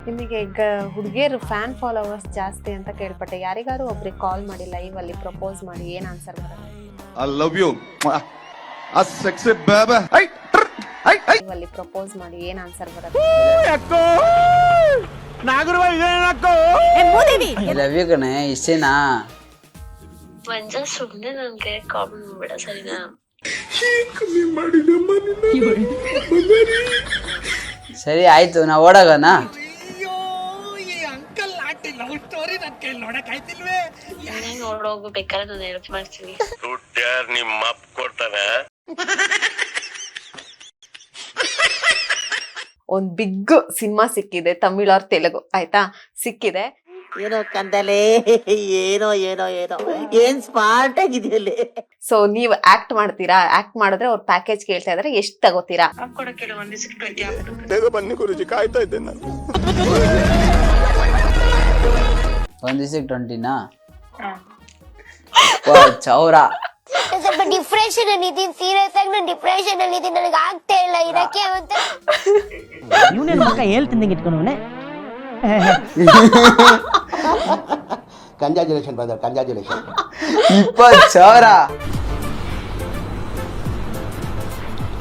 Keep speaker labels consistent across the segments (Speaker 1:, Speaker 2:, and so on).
Speaker 1: ನಿಮಗೆ ಈಗ ಹುಡುಗಿಯರು ಫ್ಯಾನ್ ಫಾಲೋವರ್ಸ್ ಜಾಸ್ತಿ ಅಂತ ಕೇಳ್ಪಟ್ಟೆ. ಯಾರಿಗಾರು ಒಬ್ರಿಗೆ ಕಾಲ್ ಮಾಡಿ ಲೈವ್ ಅಲ್ಲಿ ಪ್ರಪೋಸ್ ಮಾಡಿ ಏನ್ ಆನ್ಸರ್ ಬರುತ್ತೆ?
Speaker 2: I love you. A sexy baby.
Speaker 1: Live ಅಲ್ಲಿ ಪ್ರಪೋಸ್ ಮಾಡಿ ಏನ್ ಆನ್ಸರ್ ಬರುತ್ತೆ?
Speaker 3: ಲವ್ ಯು ಕಣೆ, ಇಷ್ಟೇನಾ?
Speaker 4: ಮಂಜ ಸುಮ್ನೆ ನನ್ ಕೈ ಕಾಮೆಂಟ್ ಮಾಡ್ಬೇಡ ಸರಿನಾ?
Speaker 3: ಸರಿ ಆಯ್ತು, ನಾ ಓಡಾಗಣ.
Speaker 4: ನೋಡೋಗು ಬೇಕಾದ್ರೆ ನಾನು ಹೆಲ್ಪ್ ಮಾಡ್ತೀನಿ.
Speaker 5: ನಿಮ್ಮ ಅಪ್ಪ ಕೊಡ್ತಾನೆ.
Speaker 1: ಒಂದ್ ಬಿಗ್ ಸಿನಿಮಾ ಸಿಕ್ಕಿದೆ, ತಮಿಳ್ ಆರ್ ತೆಲುಗು, ಆಯ್ತಾ? ಸಿಕ್ಕಿದೆ.
Speaker 6: ಏನೋ ಕಂದಲೆ, ಏನೋ ಏನೋ ಏನೋ ಏನ್ ಸ್ಮಾರ್ಟ್ ಆಗಿದೆಯಲ್ಲಿ.
Speaker 1: ಸೊ ನೀವ್ ಆಕ್ಟ್ ಮಾಡ್ತೀರಾ? ಆಕ್ಟ್ ಮಾಡಿದ್ರೆ ಅವ್ರ ಪ್ಯಾಕೇಜ್ ಕೇಳ್ತಾ ಇದಾರೆ, ಎಷ್ಟ್ ತಗೋತೀರಾ?
Speaker 4: ಕೊಡಕ್ಕೆ ಒಂದ್ ದಿವಸಕ್ಕೆ 20 ಆಗ್ಬಿಡುತ್ತೆ.
Speaker 2: ಬೇಗ ಬನ್ನಿ ಗುರುಜಿ, ಕಾಯ್ತಾ ಇದ್ದೇನೆ ನಾನು.
Speaker 3: ಒಂದ್ ದಿವಸಕ್ಕೆ 20ನಾ? ಚೌರ.
Speaker 7: ಸ್ವಲ್ಪ ಡಿಪ್ರೆಷನ್ ಅಲ್ಲಿ ಇದೀನಿ, ಸೀರಿಯಸ್ ಆಗಿ ನಾನು ಡಿಪ್ರೆಷನ್ ಅಲ್ಲಿ ಇದೀನಿ, ನನಗೆ ಆಗ್ತಾ ಇಲ್ಲ ಇರಕ್ಕೆ ಅಂತ.
Speaker 6: ಇವನೇನ್ ಮಕ್ಕ ಹೇಳ್ತಿದ್ದಂಗೆ ಇಟ್ಕೊಂಡವನೆ.
Speaker 8: Congratulation brother, congratulation.
Speaker 3: 20,000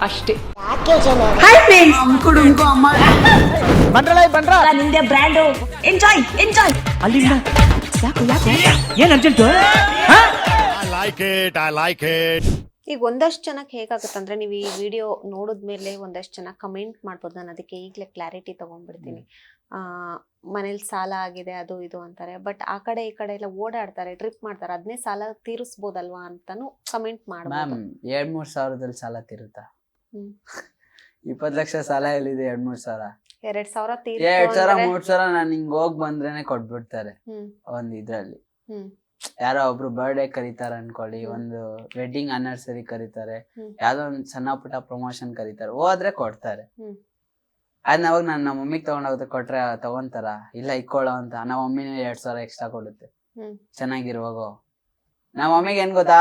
Speaker 1: ಅಷ್ಟೇ.
Speaker 7: ಯಾಕೆ ಜನ
Speaker 9: ನಿಂದೆ ಬ್ರ್ಯಾಂಡು. Enjoy enjoy.
Speaker 6: ಅಲ್ಲಿಂದ ಏನ್ ಅರ್ಜೆಂಟು?
Speaker 5: I like it.
Speaker 1: ಈಗ ಒಂದಷ್ಟು ಜನಕ್ಕೆ ಹೇಗಾಗುತ್ತಂದ್ರೆ, ನೀವು ಈ ವಿಡಿಯೋ ನೋಡಿದ್ಮೇಲೆ ಒಂದಷ್ಟು ಜನ ಕಮೆಂಟ್ ಮಾಡ್ಬೋದು. ನಾನು ಅದಕ್ಕೆ ಈಗಲೇ ಕ್ಲಾರಿಟಿ ತಗೊಂಡ್ಬಿಡ್ತೀನಿ. ಮನೇಲಿ ಸಾಲ ಆಗಿದೆ ಅದು ಇದು ಅಂತಾರೆ, ಬಟ್ ಆ ಕಡೆ ಈ ಕಡೆ ಎಲ್ಲ ಓಡಾಡ್ತಾರೆ, ಟ್ರಿಪ್ ಮಾಡ್ತಾರೆ, ಅದನ್ನೇ ಸಾಲ ತೀರಿಸ್ಬೋದಲ್ವಾ ಅಂತಾನು ಕಮೆಂಟ್
Speaker 3: ಮ್ಯಾಮ್.
Speaker 1: ಮಾಡ್ಬೋದು.
Speaker 3: 2-3 ಸಾವಿರದಲ್ಲಿ ಸಾಲ ತೀರುತ್ತಾ?
Speaker 1: ಹ್ಮ್.
Speaker 3: 20 ಲಕ್ಷ ಸಾಲ ಎಲ್ಲಿದೆ? 2-3 ಸಾವಿರ.
Speaker 1: 2,000
Speaker 3: 2,000-3,000 ನಾನು ಹಿಂಗ್ ಹೋಗ್ ಬಂದ್ರೇನೆ ಕೊಟ್ಬಿಡ್ತಾರೆ. ಒಂದ್ ಇದ್ರಲ್ಲಿ ಯಾರೋ ಒಬ್ರು ಬರ್ಡೇ ಕರೀತಾರೆ ಅನ್ಕೊಳ್ಳಿ, ಒಂದು ವೆಡ್ಡಿಂಗ್ ಆನಿವರ್ಸರಿ ಕರೀತಾರೆ, ಯಾವ್ದೋ ಒಂದ್ ಸಣ್ಣ ಪುಟ್ಟ ಪ್ರಮೋಷನ್ ಕರೀತಾರೆ, ಹೋದ್ರೆ ಕೊಡ್ತಾರೆ. ಅದ್ ನಾವಾಗ ನಾನು ನಮ್ಮ ಮಮ್ಮಿಗೆ ತಗೊಂಡೋಗುತ್ತೆ, ಕೊಟ್ರೆ ತಗೊಂತಾರ? ಇಲ್ಲ ಇಕ್ಕೊಳ್ಳೋ ಅಂತ. ನಮ್ಮ ಮಮ್ಮಿನೇ 2,000 ಎಕ್ಸ್ಟ್ರಾ ಕೊಡುತ್ತೆ ಚೆನ್ನಾಗಿರುವಾಗ. ನಮ್ಮ ಮಮ್ಮಿಗೆ ಏನ್ ಗೊತ್ತಾ,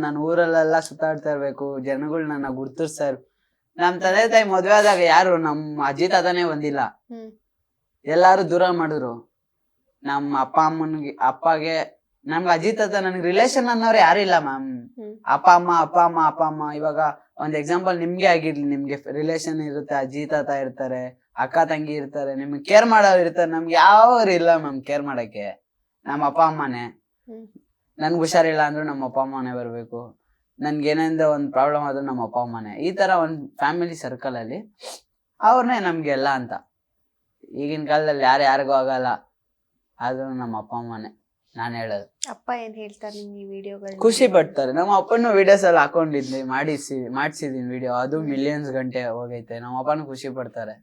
Speaker 3: ನಾನು ಊರಲ್ಲೆಲ್ಲ ಸುತ್ತಾಡ್ತಾ ಇರ್ಬೇಕು, ಜನಗಳು ನನ್ನ ಗುರ್ತಿಸ್ತಾ ಇರ್ಬೇಕು. ನಮ್ ತಂದೆ ತಾಯಿ ಮದ್ವೆ ಆದಾಗ ಯಾರು ನಮ್ಮ ಅಜ್ಜಿ ತಾತನೇ ಬಂದಿಲ್ಲ, ಎಲ್ಲಾರು ದೂರ ಮಾಡಿದ್ರು. ನಮ್ಮ ಅಪ್ಪ ಅಪ್ಪಗೆ ನಮ್ಗೆ ಅಜ್ಜಿ ತಾತ, ನನ್ಗೆ ರಿಲೇಷನ್ ಅನ್ನೋರು ಯಾರು ಇಲ್ಲ ಮ್ಯಾಮ್. ಅಪ್ಪ ಅಮ್ಮ. ಇವಾಗ ಒಂದ್ ಎಕ್ಸಾಂಪಲ್ ನಿಮ್ಗೆ ಆಗಿರ್ಲಿ, ನಿಮ್ಗೆ ರಿಲೇಷನ್ ಇರುತ್ತೆ, ಅಜ್ಜಿ ತಾತ ಇರ್ತಾರೆ, ಅಕ್ಕ ತಂಗಿ ಇರ್ತಾರೆ, ನಿಮ್ಗೆ ಕೇರ್ ಮಾಡೋರು ಇರ್ತಾರೆ. ನಮ್ಗೆ ಯಾವ್ರು ಇಲ್ಲ ಮ್ಯಾಮ್ ಕೇರ್ ಮಾಡಕ್ಕೆ. ನಮ್ಮ ಅಪ್ಪ ಅಮ್ಮನೇ. ನನ್ಗೆ ಹುಷಾರಿಲ್ಲ ಅಂದ್ರೂ ನಮ್ಮ ಅಪ್ಪ ಅಮ್ಮನೇ ಬರ್ಬೇಕು, ನನ್ಗೆ ಏನೇಂದ್ರ ಒಂದ್ ಪ್ರಾಬ್ಲಮ್ ಆದ್ರೂ ನಮ್ಮ ಅಪ್ಪ ಅಮ್ಮನೇ. ಈ ತರ ಒಂದ್ ಫ್ಯಾಮಿಲಿ ಸರ್ಕಲ್ ಅಲ್ಲಿ ಅವ್ರನ್ನೇ ನಮ್ಗೆಲ್ಲ ಅಂತ. ಈಗಿನ ಕಾಲದಲ್ಲಿ ಯಾರಿಗೂ ಆಗಲ್ಲ, ಆದ್ರೂ ನಮ್ಮ ಅಪ್ಪ ಅಮ್ಮನೇ ನಾನ್ ಹೇಳೋದು.
Speaker 1: ಅಪ್ಪ ಏನ್ ಹೇಳ್ತಾರೆ ನಿಮ್ ಈ ವಿಡಿಯೋಗಳು?
Speaker 3: ಖುಷಿ ಪಡ್ತಾರೆ. ನಮ್ಮ ಅಪ್ಪನ ವಿಡಿಯೋಸ್ ಎಲ್ಲ ಹಾಕೊಂಡಿದ್ನಿ, ಮಾಡ್ಸಿದೀನಿ ವಿಡಿಯೋ, ಅದು ಮಿಲಿಯನ್ಸ್ ಗಂಟೆ ಹೋಗೈತೆ. ನಮ್ಮ ಅಪ್ಪನೂ ಖುಷಿ ಪಡ್ತಾರೆ.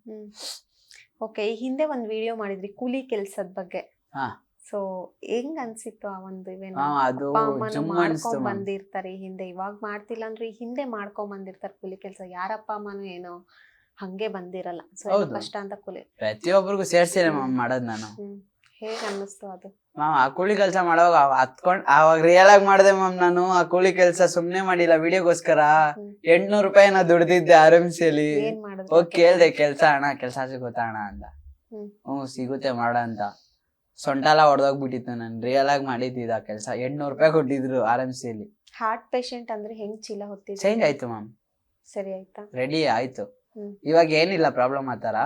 Speaker 1: ಓಕೆ, ಈ ಹಿಂದೆ ಒಂದ್ ವಿಡಿಯೋ ಮಾಡಿದ್ರಿ ಕೂಲಿ ಕೆಲ್ಸದ ಬಗ್ಗೆ.
Speaker 3: ಹಾ.
Speaker 1: ಸೊ ಹೆಂಗ್ ಅನ್ಸಿತ್ತು ಆ ಒಂದು
Speaker 3: ಅದು
Speaker 1: ಮಾಡ್ಕೊಂಡ್ ಬಂದಿರ್ತಾರೆ ಈ ಹಿಂದೆ, ಇವಾಗ ಮಾಡ್ತಿಲ್ಲ ಅಂದ್ರೆ ಈ ಹಿಂದೆ ಮಾಡ್ಕೊಂಡ್ ಬಂದಿರ್ತಾರೆ ಕೂಲಿ ಕೆಲ್ಸ. ಯಾರಪ್ಪ ಅಮ್ಮನು ಏನೋ ಹಂಗೆ ಬಂದಿರಲ್ಲ. ಸೊ ಕಷ್ಟ ಅಂತ ಕೂಲಿ
Speaker 3: ಪ್ರತಿಯೊಬ್ಬರಿಗೂ ಸೇರ್ಸಿಲ್ಲ ಮ್ಯಾಮ್ ಮಾಡೋದ್ ನಾನು.
Speaker 1: ಹೇಗ್ ಅನ್ನಿಸ್ತು ಅದು?
Speaker 3: ಮ್ಯಾಮ್ ಆ ಕೂಲಿ ಕೆಲ್ಸ ಮಾಡೋವಾಗ ಅವಾಗ ರಿಯಲ್ ಆಗಿ ಮಾಡಿದೆ ಮ್ಯಾಮ್. ನಾನು ಆ ಕೂಲಿ ಕೆಲ್ಸ ಸುಮ್ನೆ ಮಾಡಿಲ್ಲ, ವಿಡಿಯೋಗೋಸ್ಕರ 800 ರೂಪಾಯಿ ನಾ ದುಡ್ದಿದ್ದೆ RMCಯಲ್ಲಿ. ಹೋಗಿ ಕೇಳ್ದೆ, ಕೆಲ್ಸ ಸಿಗುತ್ತಾ ಅಣ್ಣ ಅಂತ. ಸಿಗುತ್ತೆ ಮಾಡ ಅಂತ. ಸೊಂಟ ಎಲ್ಲ ಹೊಡೆದೋಗ್ಬಿಟ್ಟಿತ್ತು. ನಾನು ರಿಯಲ್ ಆಗಿ ಮಾಡಿದ್ದ ಕೆಲ್ಸ. 800 ರೂಪಾಯಿ ಕೊಟ್ಟಿದ್ರು RMCಯಲ್ಲಿ.
Speaker 1: ಹಾರ್ಟ್ ಪೇಷಂಟ್ ಅಂದ್ರೆ ಹೆಂಗ್ ಚೀಲ ಹೊತ್ತಿದ್ರು?
Speaker 3: ಚೇಂಜ್ ಆಯ್ತು ಮ್ಯಾಮ್,
Speaker 1: ಸರಿ ಆಯ್ತಾ?
Speaker 3: ರೆಡಿ ಆಯ್ತು. ಇವಾಗ ಏನಿಲ್ಲ ಪ್ರಾಬ್ಲಮ್ ಆತರ.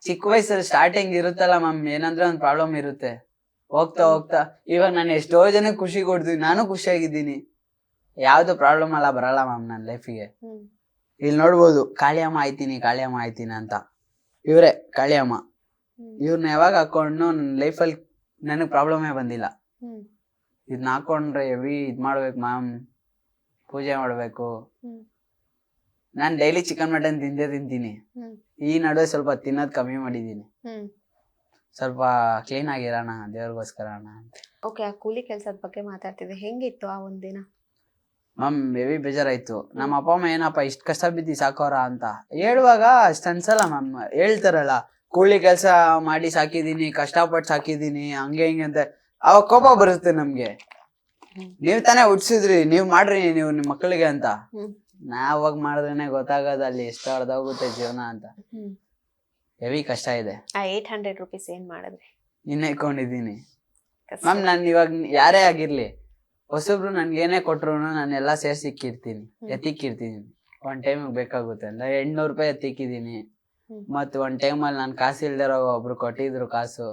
Speaker 3: ಚಿಕ್ಕ ವಯಸ್ಸಲ್ಲಿ ಸ್ಟಾರ್ಟಿಂಗ್ ಇರುತ್ತಲ್ಲ ಮ್ಯಾಮ್, ಏನಂದ್ರೆ ಒಂದ್ ಪ್ರಾಬ್ಲಮ್ ಇರುತ್ತೆ. ಹೋಗ್ತಾ ಇವಾಗ ನಾನು ಎಷ್ಟೋ ಜನ ಖುಷಿ ಕೊಡ್ತೀವಿ, ನಾನು ಖುಷಿಯಾಗಿದ್ದೀನಿ. ಯಾವ್ದು ಪ್ರಾಬ್ಲಮ್ ಎಲ್ಲ ಬರಲ್ಲ ಮ್ಯಾಮ್ ನನ್ನ ಲೈಫಿಗೆ. ಇಲ್ಲಿ ನೋಡ್ಬೋದು, ಕಾಳಿಯಮ್ಮ ಆಯ್ತೀನಿ ಅಂತ. ಇವ್ರೆ ಕಾಳಿಯಮ್ಮ. ಇವ್ರನ್ನ ಯಾವಾಗ ಹಾಕೊಂಡು ನನ್ನ ಲೈಫಲ್ಲಿ ನನಗ್ ಪ್ರಾಬ್ಲಮೇ ಬಂದಿಲ್ಲ. ಇದನ್ನ ಹಾಕೊಂಡ್ರೆ ಹೆವಿ ಇದ್ ಮಾಡ್ಬೇಕು ಮ್ಯಾಮ್, ಪೂಜೆ ಮಾಡ್ಬೇಕು. ನಾನ್ ಡೈಲಿ ಚಿಕನ್ ಮಟನ್ ತಿಂತೀನಿ. ಈ ನಡುವೆ ಸ್ವಲ್ಪ ತಿನ್ನೋದ್ ಕಮ್ಮಿ ಮಾಡಿದೀನಿ, ಸ್ವಲ್ಪ ಕ್ಲೀನ್ ಆಗಿರೋಣ ದೇವ್ರಿಗೋಸ್ಕರ ಅಂತ.
Speaker 1: ಓಕೆ, ಆ ಕೂಲಿ ಕೆಲ್ಸದ ಬಗ್ಗೆ ಮಾತಾಡ್ತಿದ್ದೆ, ಹೆಂಗಿತ್ತು ಆ ಒಂದಿನ?
Speaker 3: ಮ್ಯಾಮ್ ಹೆವಿ ಬೇಜಾರಾಯ್ತು. ನಮ್ಮ ಅಪ್ಪ ಅಮ್ಮ ಏನಪ್ಪ ಇಷ್ಟ ಕಷ್ಟ ಬಿದ್ದಿ ಸಾಕೋರ ಅಂತ ಹೇಳುವಾಗ ಅಷ್ಟ ಅನ್ಸಲ್ಲ ಮ್ಯಾಮ್. ಹೇಳ್ತಾರಲ್ಲ ಕೂಲಿ ಕೆಲ್ಸ ಮಾಡಿ ಸಾಕಿದೀನಿ, ಕಷ್ಟಪಟ್ಟು ಸಾಕಿದೀನಿ, ಹಂಗೆ ಹಿಂಗೆ ಅಂತ. ಅವಾಗ ಕೋಪ ಬರುತ್ತೆ ನಮ್ಗೆ. ನೀವ್ ತಾನೇ ಹುಡ್ಸಿದ್ರಿ, ನೀವ್ ಮಾಡ್ರಿ ನೀವು ನಿಮ್ ಮಕ್ಕಳಿಗೆ ಅಂತ. ನಾವಾಗ ಮಾಡಿದ್ರೇನೆ ಗೊತ್ತಾಗೋದು ಅಲ್ಲಿ ಎಷ್ಟು ಅರ್ಧೋಗುತ್ತೆ ಜೀವನ ಅಂತ. ಹೆವಿ ಕಷ್ಟ ಇದೆ.
Speaker 1: ಆ 800 rupees ಏನ್ ಮಾಡಿದ್ರಿ?
Speaker 3: ನಿನ್ನೆ ಇಟ್ಕೊಂಡಿದ್ದೀನಿ
Speaker 1: ಕಷ್ಟ.
Speaker 3: ಮ್ಯಾಮ್. ನಾನು ಇವಾಗ ಯಾರೇ ಆಗಿರ್ಲಿ ಹೊಸಬ್ರು ನನ್ಗೆ ಏನೇ ಕೊಟ್ರು ನಾನು ಎಲ್ಲಾ ಸೇರ್ಸಿ ಇಕ್ಕಿರ್ತೀನಿ, ಎತ್ತಿಕ್ಕಿರ್ತೀನಿ. ಒಂದ್ ಟೈಮ್ ಬೇಕಾಗುತ್ತೆ ಅಂದ್ರೆ 800 ರೂಪಾಯಿ ಎತ್ತಿಕ್ಕಿದೀನಿ. ಮತ್ ಒಂದ್ ಟೈಮ್ ಅಲ್ಲಿ ನಾನು ಕಾಸು ಇಲ್ದಿರೋ ಒಬ್ರು ಕೊಟ್ಟಿದ್ರು ಕಾಸು,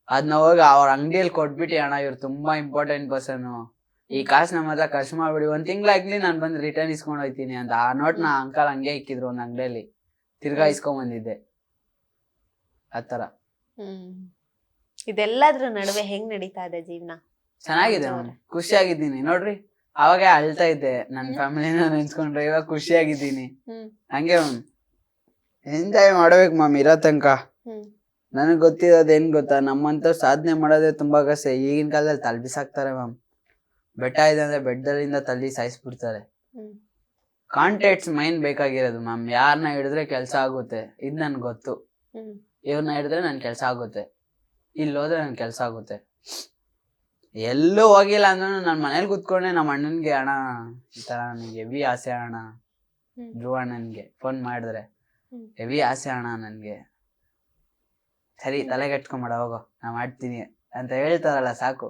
Speaker 3: ಅದ್ನ ಹೋಗಿ ಅವ್ರ ಅಂಗಡಿಯಲ್ಲಿ ಕೊಟ್ಬಿಟ್ಟು ಅಣ್ಣ ಇವ್ರು ತುಂಬಾ ಇಂಪಾರ್ಟೆಂಟ್ ಪರ್ಸನ್, ಈ ಕಾಸು ನಮ್ಮ ಹತ್ರ ಖರ್ಚು ಮಾಡ್ಬಿಡಿ, ಒಂದ್ ತಿಂಗ್ಳಾಗ್ಲಿ ನಾನು ಬಂದು ರಿಟರ್ನ್ ಇಸ್ಕೊಂಡ್ ಹೋಯ್ತೀನಿ ಅಂತ. ಆ ನೋಟ್ನ ಅಂಕಲ್ ಹಂಗೆ ಇಕ್ಕಿದ್ರು ಒಂದ್ ಅಂಗಡಿಯಲ್ಲಿ, ತಿರ್ಗಾ ಇಸ್ಕೊಂಡ್ ಬಂದಿದ್ದೆ ಆತರ.
Speaker 1: ಇದೆಲ್ಲದ್ರ ನಡುವೆ ಹೆಂಗ್ ನಡೀತಾ ಇದೆ ಜೀವನ?
Speaker 3: ಚೆನ್ನಾಗಿದೆ ಮ್ಯಾಮ್, ಖುಷಿಯಾಗಿದ್ದೀನಿ ನೋಡ್ರಿ. ಅವಾಗ ಅಳ್ತಾ ಇದ್ದೆ ನನ್ನ ಫ್ಯಾಮಿಲಿನ ನೆನ್ಸ್ಕೊಂಡ್ರೆ, ಇವಾಗ ಖುಷಿಯಾಗಿದ್ದೀನಿ. ಹಂಗೆ ಮ್ಯಾಮ್ ಎಂಜಾಯ್ ಮಾಡ್ಬೇಕು ಮ್ಯಾಮ್ ಇರೋ ತನಕ. ನನಗ್ ಗೊತ್ತಿರೋದ್ ಏನ್ ಗೊತ್ತಾ, ನಮ್ಮಂತ ಸಾಧನೆ ಮಾಡೋದೇ ತುಂಬಾ ಕಷ್ಟ. ಈಗಿನ ಕಾಲದಲ್ಲಿ ತಲೆ ಬಿಸಾಕ್ತಾರೆ ಮ್ಯಾಮ್. ಬೆಟ್ಟ ಇದೆ ಅಂದ್ರೆ ಬೆಟ್ಟದಲ್ಲಿಂದ ತಲ್ಲಿ ಸಾಯಿಸ್ಬಿಡ್ತಾರೆ. ಕಾಂಟ್ಯಾಕ್ಟ್ಸ್ ಮೈನ್ ಬೇಕಾಗಿರೋದು ಮ್ಯಾಮ್. ಯಾರನ್ನ ಹಿಡಿದ್ರೆ ಕೆಲ್ಸ ಆಗುತ್ತೆ, ಇದ್ ನನ್ಗೆ ಗೊತ್ತು. ಇವ್ರನ್ನ ಹಿಡಿದ್ರೆ ನನ್ ಕೆಲ್ಸ ಆಗುತ್ತೆ, ಇಲ್ಲಿ ಹೋದ್ರೆ ನನ್ ಕೆಲ್ಸ ಆಗುತ್ತೆ. ಎಲ್ಲೂ ಹೋಗಿಲ್ಲ ಅಂದ್ರೂ ನನ್ ಮನೇಲಿ ಕುತ್ಕೊಂಡೆ ನಮ್ಮ ಅಣ್ಣನ್ಗೆ, ಅಣ್ಣ ಈ ತರ ನನಗೆ ಹೆವಿ ಆಸೆ ಅಣ್ಣ, ಧ್ರುವ ಅಣ್ಣನ್ಗೆ ಫೋನ್ ಮಾಡಿದ್ರೆ ಹೆವಿ ಆಸೆ ಅಣ್ಣ ನನ್ಗೆ, ಸರಿ ತಲೆಗೆಟ್ಕೊಂಬೇಡ ಹೋಗೋ ನಾ ಮಾಡ್ತೀನಿ ಅಂತ ಹೇಳ್ತಾರಲ್ಲ, ಸಾಕು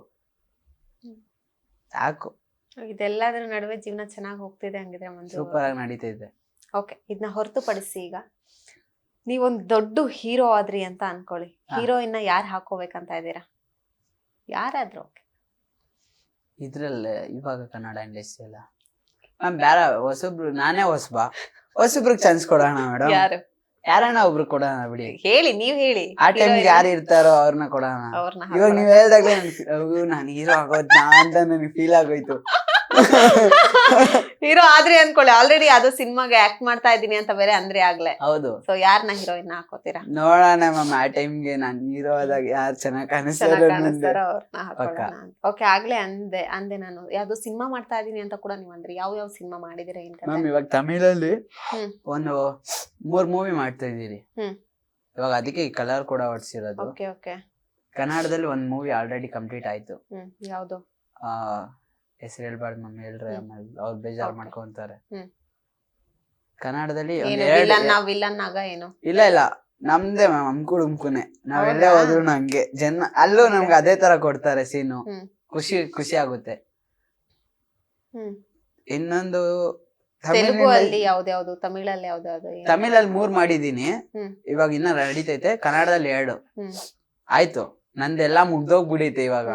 Speaker 3: ಸಾಕು.
Speaker 1: ಇದೆಲ್ಲದ್ರ ನಡುವೆ ಜೀವನ ಚೆನ್ನಾಗಿ ಹೋಗ್ತಿದೆ ಹಂಗಿದ್ರೆ ಮಂಜು?
Speaker 3: ಸೂಪರ್ ಆಗಿ ನಡೀತಾ ಇದೆ.
Speaker 1: ಓಕೆ, ಇದನ್ನ ಹೊರತುಪಡಿಸಿ ಈಗ ನೀವೊಂದ್ ದೊಡ್ಡ ಹೀರೋ ಆದ್ರಿ ಅಂತ ಅನ್ಕೊಳ್ಳಿ, ಹೀರೋಯಿನ್ ಯಾರು ಹಾಕೋಬೇಕಂತ ಇದ್ದೀರಾ? ಯಾರಾದ್ರೂ ಓಕೆ.
Speaker 3: ಇದ್ರಲ್ಲೇ ಇವಾಗ ಕನ್ನಡ ಇಂಡಸ್ಟ್ರಿ ಅಲ್ಲ ಮ್ಯಾಮ್, ಬೇರೆ ಹೊಸಬ್ರು, ನಾನೇ ಹೊಸಬ್ರಿಗೆ ಚಾನ್ಸ್ ಕೊಡೋಣ ಮೇಡಮ್.
Speaker 1: ಯಾರು?
Speaker 3: ಯಾರನ್ನ ಒಬ್ರು ಕೊಡೋಣ ಬಿಡಿ,
Speaker 1: ಹೇಳಿ, ನೀವ್ ಹೇಳಿ.
Speaker 3: ಆ ಟೈಮ್ಗೆ ಯಾರು ಇರ್ತಾರೋ ಅವ್ರನ್ನ ಕೊಡೋಣ. ಇವಾಗ ನೀವ್ ಹೇಳ್ದಾಗ್ಲೇ ನಾನು ಹೀರೋ ಆಗೋದ್ನಾ ಅಂತ ನನಗೆ ಫೀಲ್ ಆಗೋಯ್ತು.
Speaker 1: ಹೀರೋ ಆದ್ರಿ ಅನ್ಕೊಳ್ಳಿ, ಆಲ್ರೆಡಿ ಅದು ಸಿನಿಮಾಗೆ ಆಕ್ಟ್ ಮಾಡ್ತಾ ಇದೀನಿ ಅಂತ ಬೇರೆ ಅಂದ್ರೆ ಆಗ್ಲೇ.
Speaker 3: ಹೌದು.
Speaker 1: ಸೊ ಯಾರನ್ನ ಹೀರೋಯಿನ್ ಹಾಕೋತೀರಾ?
Speaker 3: ನೋಡೋಣ ಮ್ಯಾಮ್, ಆ ಟೈಮ್ಗೆ ನಾನು ಹೀರೋ ಆದಾಗ ಯಾರು ಚೆನ್ನಾಗಿ ಕಾಣಿಸ್ತಾರೋ
Speaker 1: ಅವ್ರನ್ನ ಹಾಕೋಣ. ಓಕೆ, ಆಗ್ಲೇ ಅಂದೆ ನಾನು ಯಾವ್ದು ಸಿನಿಮಾ ಮಾಡ್ತಾ ಇದೀನಿ ಅಂತ ಕೂಡ ನೀವ್ ಅಂದ್ರಿ. ಯಾವ ಸಿನಿಮಾ ಮಾಡಿದಿರ?
Speaker 3: ಮ್ಯಾಮ್ ಇವಾಗ ತಮಿಳಲ್ಲಿ ಒಂದು 3 ಮೂವಿ ಮಾಡ್ತಾ ಇದೀರಿ ಇವಾಗ, ಅದಕ್ಕೆ ಈ ಕಲರ್ ಕೂಡ ಹೊಡ್ಸಿರೋದು.
Speaker 1: Okay okay.
Speaker 3: ಕನ್ನಡದಲ್ಲಿ 1 ಮೂವಿ ಆಲ್ರೆಡಿ ಕಂಪ್ಲೀಟ್ ಆಯ್ತು.
Speaker 1: ಯಾವ್ದು?
Speaker 3: ಹೆಸರು ಹೇಳ್ಬಾರ್ದು ಮ್ಯಾಮ್, ಹೇಳ್ರೆ ಆಮೇಲೆ ಅವ್ರು ಬೇಜಾರು ಮಾಡ್ಕೊಂತಾರೆ. ಕನ್ನಡದಲ್ಲಿ
Speaker 1: ವಿಲನ್ ಆಗ ಏನು?
Speaker 3: ಇಲ್ಲ ನಮ್ದೇ ಮ್ಯಾಮ್, ಅಮ್ಕುನೆ. ನಾವೆಲ್ಲೇ ಹೋದ್ರು ನಂಗೆ ಅಲ್ಲೂ ನಮ್ಗೆ ಅದೇ ತರ ಕೊಡ್ತಾರೆ ಸೀನು, ಖುಷಿ ಆಗುತ್ತೆ. ಇನ್ನೊಂದು
Speaker 1: ತೆಲುಗಲ್ಲಿ ಯಾವ್ದು, ತಮಿಳಲ್ಲಿ ಯಾವ್ದು?
Speaker 3: ತಮಿಳಲ್ಲಿ 3 ಮಾಡಿದೀನಿ, ಇವಾಗ ಇನ್ನ ನಡೀತೈತೆ. ಕನ್ನಡದಲ್ಲಿ 2 ಆಯ್ತು. ನಂದೆಲ್ಲಾ ಮುಗ್ದೋಗ್ಬಿಡೈತೆ ಇವಾಗ.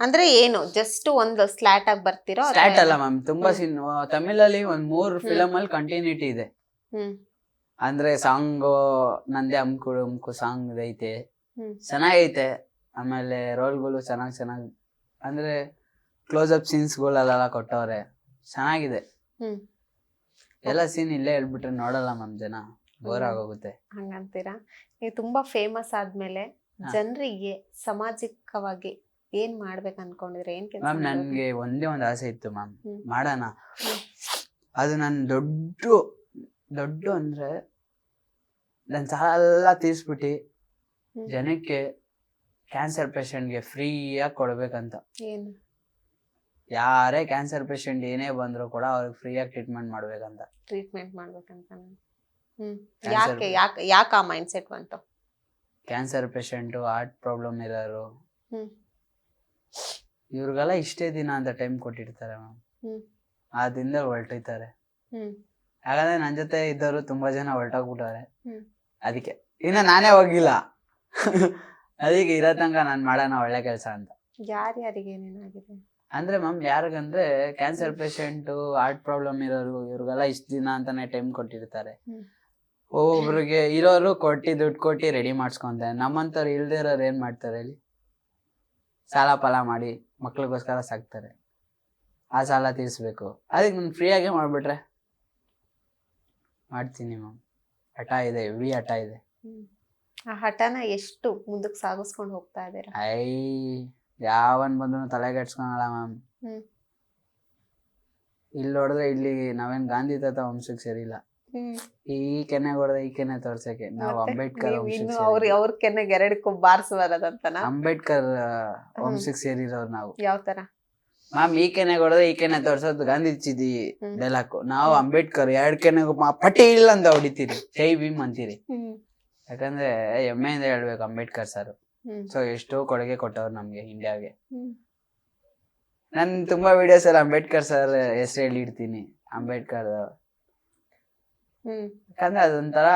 Speaker 1: ಅಂದ್ರೆ ಏನು, ಜಸ್ಟ್ ಒಂದು ಸ್ಲಾಟ್ ಆಗಿ ಬರ್ತಿರೋ?
Speaker 3: ಸ್ಲಾಟ್ ಅಲ್ಲ ಮ್ಯಾಮ್, ತುಂಬಾ ತಮಿಳಲ್ಲಿ 3 ಫಿಲಮ್ ಅಲ್ಲಿ ಕಂಟಿನ್ಯೂಟಿ ಇದೆ. ಅಂದ್ರೆ ಸಾಂಗ್ ನಂದೇ ಅಮ್ಕು ಸಾಂಗ್ ಐತೆ, ಚೆನ್ನಾಗೈತೆ. ಆಮೇಲೆ ರೋಲ್ಗಳು ಚೆನ್ನಾಗ್ ಅಂದ್ರೆ ಕ್ಲೋಸ್ ಅಪ್ ಸೀನ್ಸ್ ಗಳೆಲ್ಲ ಕೊಟ್ಟವ್ರೆ, ಚೆನ್ನಾಗಿದೆ. ಎಲ್ಲ ಸೀನ್ ಇಲ್ಲೇ ಹೇಳ್ಬಿಟ್ರೆ ನೋಡಲ್ಲ ಮ್ಯಾಮ್, ಜನ ಬೋರ್ ಆಗೋಗುತ್ತೆ.
Speaker 1: ಹಂಗಂತೀರಾ? ನೀವು ತುಂಬಾ ಫೇಮಸ್ ಆದ್ಮೇಲೆ ಜನರಿಗೆ ಸಾಮಾಜಿಕವಾಗಿ ಏನ್ ಮಾಡ್ಬೇಕು ಅನ್ಕೊಂಡಿದ್ರೆ? ಏನ್ ಕೆಲಸ?
Speaker 3: ಮ್ಯಾಮ್ ನನ್ಗೆ ಒಂದೇ ಒಂದು ಆಸೆ ಇತ್ತು ಮ್ಯಾಮ್, ಮಾಡೋಣ. ಅದು ನನ್ ದೊಡ್ಡ ಅಂದ್ರೆ ನನ್ ಸಾಲ ಎಲ್ಲ ತೀರ್ಸ್ಬಿಟ್ಟು ಜನಕ್ಕೆ ಕ್ಯಾನ್ಸರ್ ಪೇಷಂಟ್ಗೆ ಫ್ರೀಯಾಗಿ ಕೊಡ್ಬೇಕಂತ.
Speaker 1: ಏನು?
Speaker 3: ಯಾರೇ ಕ್ಯಾನ್ಸರ್ ಪೇಷಂಟ್ ಏನೇ ಬಂದ್ರು ಕೂಡ ಅವ್ರಿಗೆ ಫ್ರೀಯಾಗಿ ಟ್ರೀಟ್ಮೆಂಟ್ ಮಾಡ್ಬೇಕಂತ.
Speaker 1: ಟ್ರೀಟ್ಮೆಂಟ್ ಮಾಡ್ಬೇಕಂತ. ಯಾಕೆ ಆ ಮೈಂಡ್ ಸೆಟ್ ಬಂತು?
Speaker 3: ಕ್ಯಾನ್ಸರ್ ಪೇಷಂಟ್, ಹಾರ್ಟ್ ಪ್ರಾಬ್ಲಮ್ ಇರೋರು, ಇವ್ರಿಗೆಲ್ಲ ಇಷ್ಟೇ ದಿನ ಅಂತ ಟೈಮ್ ಕೊಟ್ಟಿರ್ತಾರೆ ಮ್ಯಾಮ್, ಆ ದಿನದಲ್ಲಿ ಹೊರಟಿರ್ತಾರೆ. ಹಾಗಾದ್ರೆ ನನ್ ಜೊತೆ ಇದ್ದವರು ತುಂಬಾ ಜನ ಹೊರಟೋಗ್ಬಿಟ್ಟವ್ರೆ. ಅದಕ್ಕೆ ಇನ್ನ ನಾನೇ ಹೋಗಿಲ್ಲ. ಅದಕ್ಕೆ ಇರೋ ತನಕ ನಾನ್ ಮಾಡೋಣ ಒಳ್ಳೆ ಕೆಲ್ಸ ಅಂತ.
Speaker 1: ಯಾರ್ಯಾರಿಗೆ ಏನೇನಾಗಿದೆ
Speaker 3: ಅಂದ್ರೆ ಮ್ಯಾಮ್, ಯಾರಿಗಂದ್ರೆ ಕ್ಯಾನ್ಸರ್ ಪೇಷಂಟ್, ಹಾರ್ಟ್ ಪ್ರಾಬ್ಲಮ್ ಇರೋರು, ಇವ್ರಿಗೆಲ್ಲ ಇಷ್ಟ ದಿನ ಅಂತಾನೆ ಟೈಮ್ ಕೊಟ್ಟಿರ್ತಾರೆ. ಒಬ್ಬೊಬ್ರಿಗೆ ಇರೋರು ದುಡ್ಡು ಕೊಟ್ಟು ರೆಡಿ ಮಾಡ್ಸ್ಕೊಂತಾರೆ. ನಮ್ಮಂತವ್ರು ಇಲ್ದೇ ಇರೋರು ಏನ್ ಮಾಡ್ತಾರೆ ಹೇಳಿ? ಸಾಲ ಫಲ ಮಾಡಿ ಮಕ್ಳಿಗೋಸ್ಕರ ಸಾಕ್ತಾರೆ, ಆ ಸಾಲ ತೀರ್ಸ್ಬೇಕು. ಅದಕ್ಕೆ ನಾನು ಫ್ರೀಯಾಗೆ ಮಾಡ್ಬಿಟ್ರೆ ಮಾಡ್ತೀನಿ ಮ್ಯಾಮ್. ಹಠ ಇದೆ, ಹೆವಿ ಹಠ ಇದೆ.
Speaker 1: ಆ ಹಠನ ಎಷ್ಟು ಮುಂದಕ್ಕೆ ಸಾಗಿಸ್ಕೊಂಡು ಹೋಗ್ತಾ ಇದ್ದೀರಾ?
Speaker 3: ಯಾವನ್ ಬಂದ್ರು ತಲೆಗೆಡ್ಸ್ಕೊಳಲ್ಲ ಮ್ಯಾಮ್. ಇಲ್ಲಿ ನೋಡಿದ್ರೆ ಇಲ್ಲಿ ನಾವೇನ್ ಗಾಂಧಿ ತಾತ ವಂಶಕ್ಕೆ ಸೇರಿಲ್ಲ. ಈ ಕೆನೆ ಹೊಡೆದ ಈ ಕೆನೆ ತೋರ್ಸಕ್ಕೆ ನಾವು ಅಂಬೇಡ್ಕರ್
Speaker 1: ಅವ್ರ ಕೆನೆಗೆ 2 ಬಾರಿಸುವದಂತನ?
Speaker 3: ಅಂಬೇಡ್ಕರ್ ವಂಶಕ್ಕೆ ಸೇರಿರೋರು ನಾವು.
Speaker 1: ಯಾವ ತರ
Speaker 3: ಮ್ಯಾಮ್? ಈ ಕೆನೆ ಹೊಡೆದ ಈ ಕೆನೆ ತೋರ್ಸೋದು ಗಾಂಧೀಜಿ ಡೈಲಾಗ್. ನಾವು ಅಂಬೇಡ್ಕರ್ 2 ಕೆನೆಗೂ ಪಟೀಲ್ ಅಂತ ಹೊಡಿತೀರಿ, ಜೈ ಭೀಮ್ ಅಂತೀರಿ. ಯಾಕಂದ್ರೆ ಹೆಮ್ಮೆಯಿಂದ ಹೇಳ್ಬೇಕು ಅಂಬೇಡ್ಕರ್ ಸರ್. ಸೊ ಎಷ್ಟೋ ಕೊಡುಗೆ ಕೊಟ್ಟವ್ರು ನಮ್ಗೆ ಇಂಡಿಯಾಗೆ. ನಾನು ತುಂಬಾ ವಿಡಿಯೋಸ್ ಅಲ್ಲಿ ಅಂಬೇಡ್ಕರ್ ಸರ್ ಹೆಸರು ಹೇಳಿರ್ತೀನಿ, ಅಂಬೇಡ್ಕರ್. ಯಾಕಂದ್ರೆ ಅದೊಂಥರ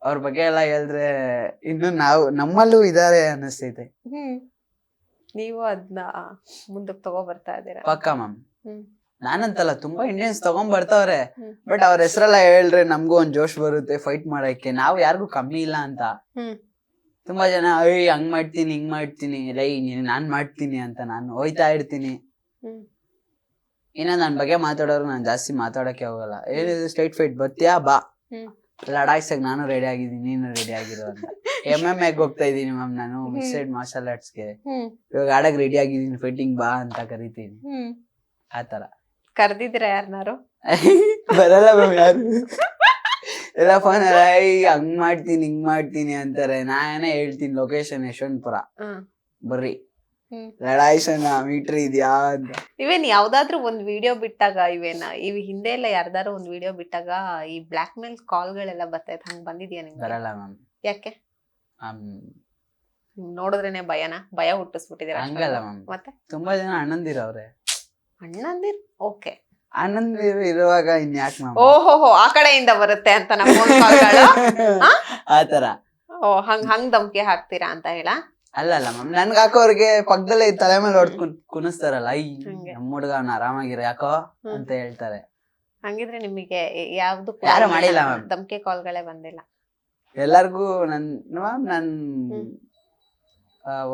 Speaker 3: ಅವ್ರ ಬಗ್ಗೆ ಎಲ್ಲ ಹೇಳಿದ್ರೆ ಇನ್ನು ನಾವು ನಮ್ಮಲ್ಲೂ ಇದಾರೆ ಅನ್ನಿಸ್ತೈತೆ.
Speaker 1: ನೀವು ಅದನ್ನ ಮುಂದಕ್ಕೆ ತಗೋ ಬರ್ತಾ ಇದ್ದೀರಾ?
Speaker 3: ಪಕ್ಕ ಮ್ಯಾಮ್. ನಾನಂತಲ್ಲ, ತುಂಬಾ ಇಂಡಿಯನ್ಸ್ ತಗೊಂಡ್ ಬರ್ತಾವ್ರೆ. ಬಟ್ ಅವ್ರ ಹೆಸರೆಲ್ಲ ಹೇಳ್ರೆ ನಮ್ಗೂ ಒಂದ್ ಜೋಶ್ ಬರುತ್ತೆ ಫೈಟ್ ಮಾಡಕ್ಕೆ. ನಾವು ಯಾರಿಗೂ ಕಮ್ಮಿ ಇಲ್ಲ ಅಂತ. ತುಂಬಾ ಜನ ಹಂಗ್ ಮಾಡ್ತೀನಿ ಹಿಂಗ್ ಮಾಡ್ತೀನಿ, ಲೈ ನಾನ್ ಮಾಡ್ತೀನಿ ಅಂತ ನಾನು ಹೋಯ್ತಾ ಇರ್ತೀನಿ. ಇನ್ನ ನನ್ ಬಗ್ಗೆ ಮಾತಾಡೋರು ನಾನ್ ಜಾಸ್ತಿ ಮಾತಾಡಕ್ಕೆ ಹೋಗಲ್ಲ. ಏನಿದೆ ಸ್ಟ್ರೈಟ್ ಫೈಟ್ ಬರ್ತೀಯಾ ಬಾ, ಲಡಾಯ್ಸಕ್ ನಾನು ರೆಡಿ ಆಗಿದ್ದೀನಿ, ನೀನು ರೆಡಿ ಆಗಿರೋ ಅಂತ. MMA ಹೋಗ್ತಾ ಇದೀನಿ ಮ್ಯಾಮ್ ನಾನು, ಮಿಕ್ಸೆಡ್ ಮಾರ್ಷಲ್ ಆರ್ಟ್ಸ್ಗೆ. ಇವಾಗ ಆಡಕ್ ರೆಡಿ ಆಗಿದ್ದೀನಿ, ಫೈಟಿಂಗ್ ಬಾ ಅಂತ ಕರಿತೀನಿ. ಆತರ
Speaker 1: ಕರ್ದಿದ್ರ ಯಾರನ್ನಾರು?
Speaker 3: ಬರಲ್ಲ ಮ್ಯಾಮ್ ಯಾರು. ಎಲ್ಲ ಫೋನ್ ಹಂಗ್ ಮಾಡ್ತೀನಿ ಹಿಂಗ್ ಮಾಡ್ತೀನಿ ಅಂತಾರೆ. ನಾನೇ ಹೇಳ್ತೀನಿ ಲೊಕೇಶನ್ ಯಶವಂತಪುರ ಬರ್ರಿ, ಲಡಾಯಿಸೋಣ, ಮೀಟರ್ ಇದ್ಯಾ ಅಂತ.
Speaker 1: ಇವೇನ್ ಯಾವ್ದಾದ್ರು ಒಂದ್ ವಿಡಿಯೋ ಬಿಟ್ಟಾಗ, ಇವ್ ಹಿಂದೆ ಎಲ್ಲ ಯಾರ್ದಾರು ಒಂದ್ ವಿಡಿಯೋ ಬಿಟ್ಟಾಗ ಈ ಬ್ಲಾಕ್ ಮೇಲ್ ಕಾಲ್ಗಳೆಲ್ಲ ಬರ್ತೈತೆ, ಹಂಗ್ ಬಂದಿದ್ಯಾ ನಿಮ್ಗೆ?
Speaker 3: ಬರಲ್ಲ ಮ್ಯಾಮ್.
Speaker 1: ಯಾಕೆ? ನೋಡಿದ್ರೇನೆ ಭಯ ಹುಟ್ಟಿಸ್ಬಿಟ್ಟಿದೀರ?
Speaker 3: ಹಂಗಲ್ಲ ಮ್ಯಾಮ್.
Speaker 1: ಮತ್ತೆ
Speaker 3: ತುಂಬಾ ಜನ ಅಣ್ಣಂದಿರವ್ರೆ.
Speaker 1: ಅಣ್ಣಂದಿರ್ ಓಕೆ,
Speaker 3: ಅಣ್ಣಂದಿರು ಇರುವಾಗ ಇನ್ಯಾಕ್ ಮ್ಯಾಮ್?
Speaker 1: ಓಹೋ, ಆ ಕಡೆಯಿಂದ ಬರುತ್ತೆ ಅಂತ ನಮ್ಮ ಫೋನ್ ಕಾಲ್ಗಳು.
Speaker 3: ಆತರ
Speaker 1: ಹಂಗ್ ಧಮ್ಕಿ ಹಾಕ್ತೀರಾ ಅಂತ ಹೇಳ?
Speaker 3: ಅಲ್ಲ ಮ್ಯಾಮ್, ನನ್ಗೆ ಹಾಕೋರ್ಗೆ ಪಕ್ಕದಲ್ಲೇ ತಲೆ ಮೇಲೆ ಹೊಡ್ಕೊಂಡ್ ಕುಣಿಸ್ತಾರಲ್ಲ, ನಮ್ಮ ಹುಡುಗ ಅವ್ನ ಆರಾಮಾಗಿರ ಯಾಕೋ ಅಂತ ಹೇಳ್ತಾರೆ.
Speaker 1: ಹಂಗಿದ್ರೆ ನಿಮಗೆ ಯಾವ್ದು
Speaker 3: ಯಾರು ಮಾಡಿಲ್ಲ ಮ್ಯಾಮ್,
Speaker 1: ಧಮ್ಕಿ ಕಾಲ್ಗಳೇ ಬಂದಿಲ್ಲ?
Speaker 3: ಎಲ್ಲಾರ್ಗು ನನ್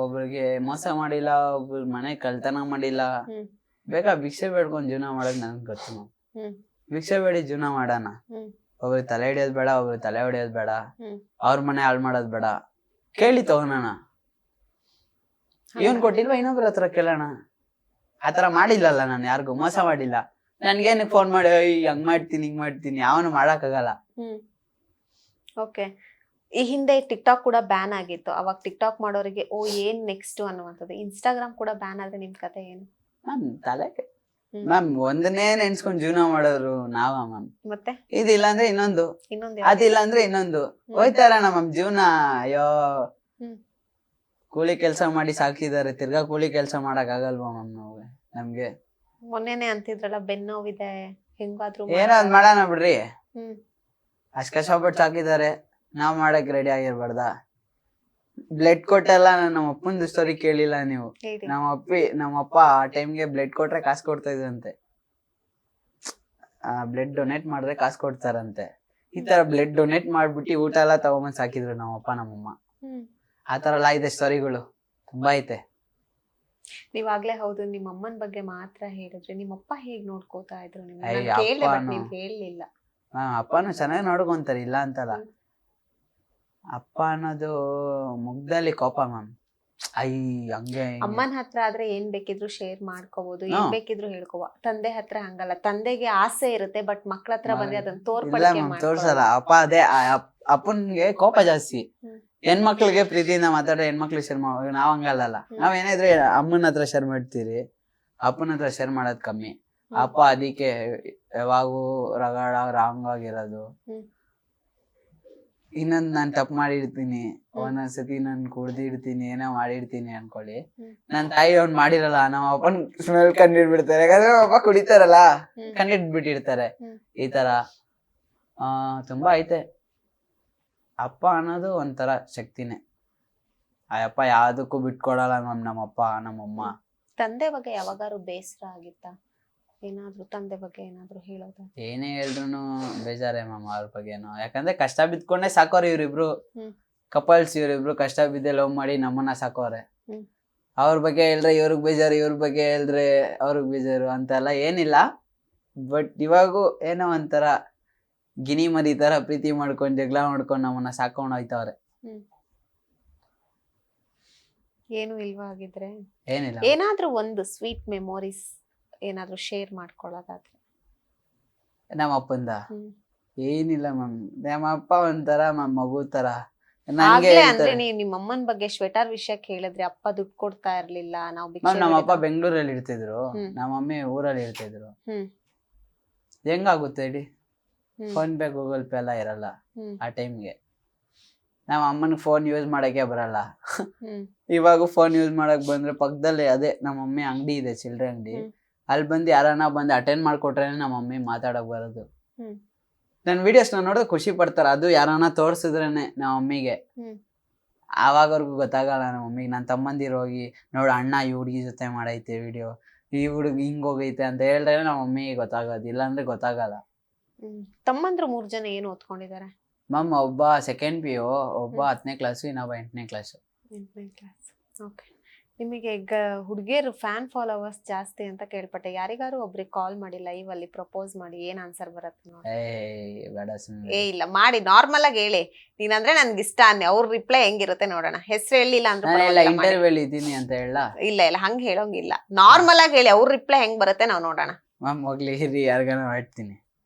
Speaker 3: ಒಬ್ರಿಗೆ ಮೋಸ ಮಾಡಿಲ್ಲ, ಒಬ್ರು ಮನೆ ಕಳ್ತನ ಮಾಡಿಲ್ಲ. ಬೇಕಾ ಭಿಕ್ಷೆ ಬೇಡ್ಕೊಂಡ್ ಜೀವನ ಮಾಡೋದ್ ನನ್ಗೆ ಗೊತ್ತು ಮ್ಯಾಮ್. ಭಿಕ್ಷೆ ಬೇಡಿ ಜೀವನ ಮಾಡೋಣ. ಒಬ್ರಿಗೆ ತಲೆ ಹಿಡಿಯೋದ್ ಬೇಡ, ಒಬ್ರಿಗೆ ತಲೆ ಹೊಡಿಯೋದ್ ಬೇಡ, ಅವ್ರ ಮನೆ ಹಾಳು ಮಾಡೋದ್ ಬೇಡ. ಕೇಳಿ ತಗೋಣ. ಇವನ್ ಕೊಟ್ಟಿಲ್ವಾ ಇನ್ನೊಬ್ರ ಹತ್ರ ಕೇಳೋಣ. ಆತರ ಮಾಡಿಲ್ಲಲ್ಲ, ನಾನು ಯಾರಿಗೂ ಮೋಸ ಮಾಡಿಲ್ಲ. ನನ್ಗೇನಕ್ ಫೋನ್ ಮಾಡಿ ಹಂಗ್ ಮಾಡ್ತೀನಿ ಹಿಂಗ್ ಮಾಡ್ತೀನಿ, ಯಾವನು ಮಾಡಕ್ಕಾಗಲ್ಲ.
Speaker 1: ಓಕೆ. ಈ ಹಿಂದೆ ಟಿಕ್ಟಾಕ್ ಕೂಡ ಬ್ಯಾನ್ ಆಗಿತ್ತು. ಅವಾಗ ಟಿಕ್ಟಾಕ್ ಮಾಡೋರಿಗೆ ಏನ್ ನೆಕ್ಸ್ಟ್ ಅನ್ನುವಂಥದ್ದು. ಇನ್ಸ್ಟಾಗ್ರಾಮ್ ಕೂಡ ಬ್ಯಾನ್ ಆದ್ರೆ ನಿಮ್ ಕತೆ ಏನು?
Speaker 3: ಮ್ಯಾಮ್ ಒಂದನ್ನೇ ನೆನ್ಸ್ಕೊಂಡ್ ಜೀವನ ಮಾಡೋರು ನಾವ ಮ್ಯಾಮ್.
Speaker 1: ಮತ್ತೆ
Speaker 3: ಇದಿಲ್ಲ ಅಂದ್ರೆ ಇನ್ನೊಂದು, ಅದಿಲ್ಲ ಅಂದ್ರೆ ಇನ್ನೊಂದು, ಹೋಯ್ತಾರಣ ಮ್ಯಾಮ್ ಜೀವನ. ಅಯ್ಯೋ, ಕೂಲಿ ಕೆಲ್ಸ ಮಾಡಿ ಸಾಕಿದಾರೆ, ತಿರ್ಗಾ ಕೂಲಿ ಕೆಲ್ಸ ಮಾಡಕ್ ಆಗಲ್ವಾ ಮ್ಯಾಮ್ ನಮ್ಗೆ?
Speaker 1: ಮೊನ್ನೆನೆ ಅಂತಿದ್ರಲ್ಲ ಬೆನ್ನೋವಿದೆ, ಹೆಂಗಾದ್ರು
Speaker 3: ಏನೋ ಅದ್ ಮಾಡೋಣ ಬಿಡ್ರಿ. ಅಷ್ಟ್ ಕಷ್ಟಪಟ್ಟು ಸಾಕಿದಾರೆ, ನಾವ್ ಮಾಡಕ್ ರೆಡಿ ಆಗಿರ್ಬಾರ್ದ? ಬ್ಲಡ್ ಕೊಟ್ಟೆಲ್ಲ ನಮ್ಮ ಅಪ್ಪನ ಸ್ಟೋರಿ ಕೇಳಿಲ್ಲ ನೀವು? ನಮ್ಮಪ್ಪ ಆ ಟೈಮ್ಗೆ ಬ್ಲಡ್ ಕೊಟ್ರೆ ಕಾಸು ಕೊಡ್ತಾ ಇದ್ರಂತೆ. ಬ್ಲಡ್ ಡೊನೇಟ್ ಮಾಡಿದ್ರೆ ಕಾಸು ಕೊಡ್ತಾರಂತೆ. ಈ ತರ ಬ್ಲಡ್ ಡೊನೇಟ್ ಮಾಡ್ಬಿಟ್ಟು ಊಟ ಎಲ್ಲ ತಗೊಂಬಂದ್ ಸಾಕಿದ್ರು ನಮ್ಮಪ್ಪ ನಮ್ಮಮ್ಮ. ಆ ತರ ಎಲ್ಲ ಇದೆ ಸ್ಟೋರಿಗಳು, ತುಂಬಾ ಐತೆ.
Speaker 1: ನೀವಾಗ್ಲೇ ಹೌದು, ನಿಮ್ಮ ಅಮ್ಮನ ಬಗ್ಗೆ ಮಾತ್ರ ಹೇಳಿದ್ರಿ. ನಿಮ್ಮಪ್ಪ ಹೇಗ್ ನೋಡ್ಕೋತಾ ಇದ್ರು ನಿಮ್ಗೆ? ನೀವ್ ಹೇಳಲಿಲ್ಲ.
Speaker 3: ಅಪ್ಪನು ಚೆನ್ನಾಗಿ ನೋಡ್ಕೊಂತಾರೆ, ಇಲ್ಲ ಅಂತಲ್ಲ. ಅಪ್ಪ ಅನ್ನೋದು ಮುಗ್ದಲ್ಲಿ ಕೋಪ ಮ್ಯಾಮ್. ಹಂಗೆ
Speaker 1: ಅಮ್ಮನ ಹತ್ರ ಆದ್ರೆ ಏನ್ ಬೇಕಿದ್ರು ಶೇರ್ ಮಾಡ್ಕೋಬಹುದು, ಏನ್ ಬೇಕಿದ್ರು ಹೇಳ್ಕೋಬಹುದು. ತಂದೆ ಹತ್ರ ಹಂಗಲ್ಲ. ತಂದೆಗೆ ಆಸೆ ಇರುತ್ತೆ, ಬಟ್ ಮಕ್ಳ ಹತ್ರ ಬಂದ್ರೆ ಅದನ್ನ
Speaker 3: ತೋರ್ಸಲ್ಲ. ಅಪ್ಪ ಅದೇ ಅಪ್ಪನ್ಗೆ ಕೋಪ ಜಾಸ್ತಿ. ಹೆಣ್ಮಕ್ಳಿಗೆ ಪ್ರೀತಿಯಿಂದ ಮಾತಾಡ್ರೆ ಹೆಣ್ಮಕ್ಳಿಗೆ ಶೇರ್ ಮಾಡ. ನಾವ್ ಹಂಗಲ್ಲ. ನಾವ್ ಏನಾದ್ರೆ ಅಮ್ಮನ ಹತ್ರ ಶೇರ್ ಮಾಡ್ತೀರಿ, ಅಪ್ಪನ ಹತ್ರ ಶೇರ್ ಮಾಡೋದ್ ಕಮ್ಮಿ. ಅಪ್ಪ ಅದಕ್ಕೆ ಯಾವಾಗೂ ರಗಡ ರಾಂಗ್ ಆಗಿರೋದು. ಇನ್ನೊಂದ್ ನಾನ್ ತಪ್ಪು ಮಾಡಿರ್ತೀನಿ, ಒಂದೊಂದ್ಸತಿ ನಾನ್ ಕುಡ್ದಿರ್ತೀನಿ, ಏನೋ ಮಾಡಿರ್ತೀನಿ ಅನ್ಕೊಳ್ಳಿ. ನನ್ ತಾಯಿ ಅವ್ನ್ ಮಾಡಿರಲ್ಲ, ನಮ್ಮ ಅಪ್ಪನ್ ಸ್ಮೆಲ್ ಕಂಡಿಡ್ಬಿಡ್ತಾರೆ. ಯಾಕಂದ್ರೆ ಅಪ್ಪ ಕುಡಿತಾರಲ್ಲ, ಕಂಡಿಡ್ಬಿಟ್ಟಿರ್ತಾರೆ. ಈ ತರ ತುಂಬಾ ಐತೆ. ಅಪ್ಪ ಅನ್ನೋದು ಒಂಥರ ಶಕ್ತಿನೇ. ಆ ಅಪ್ಪ ಯಾವ್ದಕ್ಕೂ ಬಿಟ್ಕೊಡಲ್ಲ ಮ್ಯಾಮ್. ನಮ್ಮಪ್ಪ ನಮ್ಮಮ್ಮ.
Speaker 1: ತಂದೆ ಬಗ್ಗೆ ಯಾವಾಗಾರು ಬೇಸರ ಆಗಿತ್ತಾ? ಏನಾದ್ರು ತಂದೆ ಬಗ್ಗೆ ಏನಾದ್ರು ಹೇಳೋದ?
Speaker 3: ಏನೇ ಹೇಳಿದ್ರು ಬೇಜಾರೇ ಮ್ಯಾಮ್ ಅವ್ರ ಬಗ್ಗೆನು. ಯಾಕಂದ್ರೆ ಕಷ್ಟ ಬಿದ್ಕೊಂಡೆ ಸಾಕೋರು ಇವ್ರಿಬ್ರು. ಕಪಲ್ಸ್ ಇವ್ರಿಬ್ರು ಕಷ್ಟ ಬಿದ್ದೆ ಲವ್ ಮಾಡಿ ನಮ್ಮನ್ನ ಸಾಕೋರೆ. ಅವ್ರ ಬಗ್ಗೆ ಹೇಳಿದ್ರೆ ಇವ್ರಿಗೆ ಬೇಜಾರು, ಇವ್ರ ಬಗ್ಗೆ ಹೇಳಿದ್ರೆ ಅವ್ರಿಗೆ ಬೇಜಾರು ಅಂತೆಲ್ಲ ಏನಿಲ್ಲ. ಬಟ್ ಇವಾಗೂ ಏನೋ ಒಂಥರ ಗಿನಿ ಮರಿ ತರ ಪ್ರೀತಿ ಮಾಡ್ಕೊಂಡ್ ಜಗಳ ಮಾಡ್ಕೊಂಡ್ ನಮ್ಮನ್ನ ಸಾಕೊಂಡ್ ಹೋಯ್ತವ್ರೆ.
Speaker 1: ಏನು ಇಲ್ವಾ ಆಗಿದ್ರೆ?
Speaker 3: ಏನಿಲ್ಲ.
Speaker 1: ಏನಾದ್ರೂ ಒಂದು ಸ್ವೀಟ್ ಮೆಮೊರೀಸ್ ಏನಾದ್ರು ಶೇರ್ ಮಾಡ್ಕೊಳ್ಳೋದಾದ್ರೆ?
Speaker 3: ನಮ್ಮ ಅಪ್ಪಂದ ಏನಿಲ್ಲ ಮ್ಯಾಮ್. ನಮ್ಮ ಅಪ್ಪ ಒಂಥರ ಮಗು ತರ.
Speaker 1: ಅಂದ್ರೆ ನಿಮ್ಮ ಅಮ್ಮನ ಬಗ್ಗೆ ಶ್ವೇತಾರ್ ವಿಷಯ ಕೇಳಿದ್ರೆ ಅಪ್ಪ ದುಡ್ಡು ಕೊಡ್ತಾ ಇರ್ಲಿಲ್ಲ, ನಾವು
Speaker 3: ನಮ್ಮ ಅಪ್ಪ ಬೆಂಗಳೂರಲ್ಲಿ ಇರ್ತಿದ್ರು, ನಮ್ಮ ಮಮ್ಮಿ ಊರಲ್ಲಿ ಇರ್ತಿದ್ರು. ಹೆಂಗಾಗುತ್ತೆ ಹೇಳಿ? ಫೋನ್ ಪೇ ಗೂಗಲ್ ಪೇ ಎಲ್ಲ ಇರಲ್ಲ ಆ ಟೈಮ್ಗೆ. ನಮ್ಮ ಅಮ್ಮನಿಗೆ ಫೋನ್ ಯೂಸ್ ಮಾಡಕ್ಕೆ ಬರಲ್ಲ.
Speaker 1: ಹ್ಮ್
Speaker 3: ಇವಾಗ ಫೋನ್ ಯೂಸ್ ಮಾಡಕ್ ಬಂದ್ರೆ ಪಕ್ಕದಲ್ಲಿ ಅದೇ ನಮ್ಮ ಮಮ್ಮಿ ಅಂಗಡಿ ಇದೆ, ಚಿಲ್ಲರೆ ಅಂಗಡಿ. ಅಲ್ಲಿ ಬಂದು ಯಾರನ್ನ ಬಂದು ಅಟೆಂಡ್ ಮಾಡ್ಕೊಟ್ರೆ ನಮ್ಮ ಮಮ್ಮಿ ಮಾತಾಡಕ್ ಬರೋದು.
Speaker 1: ಹ್ಮ್
Speaker 3: ನನ್ನ ವಿಡಿಯೋಸ್ನ ನೋಡಿದ್ರೆ ಖುಷಿ ಪಡ್ತಾರೆ. ಅದು ಯಾರನ್ನ ತೋರಿಸಿದ್ರೇನೆ ನಮ್ಮ ಮಮ್ಮಿಗೆ.
Speaker 1: ಹ್ಮ್
Speaker 3: ಆವಾಗವ್ರಿಗೂ ಗೊತ್ತಾಗಲ್ಲ ನಮ್ಮ ಮಮ್ಮಿಗೆ. ನನ್ನ ತಮ್ಮಂದಿರು ಹೋಗಿ ನೋಡು ಅಣ್ಣ ಈ ಹುಡುಗಿ ಜೊತೆ ಮಾಡೈತೆ ವಿಡಿಯೋ, ಈ ಹುಡುಗಿ ಹಿಂಗ್ ಹೋಗೈತೆ ಅಂತ ಹೇಳಿದ್ರೆ ನಮ್ಮ ಮಮ್ಮಿಗೆ ಗೊತ್ತಾಗೋದು, ಇಲ್ಲಾಂದ್ರೆ ಗೊತ್ತಾಗಲ್ಲ.
Speaker 1: ತಮ್ಮಂದ್ರು 3 ಜನ ಏನು ಓದ್ಕೊಂಡಿದ್ದಾರೆ?
Speaker 3: ಮಮ್ಮ ಒಬ್ಬ 2nd PU, ಒಬ್ಬ 10ನೇ ಕ್ಲಾಸು, ಇನ್ನೊಬ್ಬ 8ನೇ ಕ್ಲಾಸು.
Speaker 1: 8ನೇ ಕ್ಲಾಸ್. ಓಕೆ. ನಿಮಗೆ ಈಗ ಹುಡುಗಿಯರು ಫ್ಯಾನ್ ಫಾಲೋವರ್ಸ್ ಜಾಸ್ತಿ ಅಂತ ಕೇಳ್ಪಟ್ಟೆ. ಯಾರಿಗಾರು ಒಬ್ರಿಗೆ ಕಾಲ್ ಮಾಡಿ ಲೈವ್ ಅಲ್ಲಿ ಪ್ರಪೋಸ್ ಮಾಡಿ ಏನ್ ಆನ್ಸರ್ ಬರುತ್ತೆ ನೋಡಿ.
Speaker 3: ಬೇಡ ಸುಮ್ಮನೆ.
Speaker 1: ಏ ಇಲ್ಲ ಮಾಡಿ, ನಾರ್ಮಲ್ ಆಗಿ ಹೇಳಿ, ನೀನಂದ್ರೆ ನನ್ಗೆ ಇಷ್ಟ ಅನ್ನಿ, ಅವ್ರ ರಿಪ್ಲೈ ಹೆಂಗಿರುತ್ತೆ ನೋಡೋಣ. ಹೆಸರು ಹೇಳಿಲ್ಲ ಅಂದ್ರೆ
Speaker 3: ಇಂಟರ್ವ್ಯೂ ಇದ್ದೀನಿ ಅಂತ ಹೇಳ.
Speaker 1: ಇಲ್ಲ ಹಂಗ ಹೇಳೋಂಗಿಲ್ಲ, ನಾರ್ಮಲ್ ಆಗಿ ಹೇಳಿ, ಅವ್ರ ರಿಪ್ಲೈ ಹೆಂಗ್ ಬರುತ್ತೆ ನಾವ್ ನೋಡೋಣ.
Speaker 3: ಮ್ಯಾಮ್ ಹೋಗ್ಲಿ ಹಿರಿ, ಯಾರಿಗಾನ ಮಾಡ್ತೀನಿ.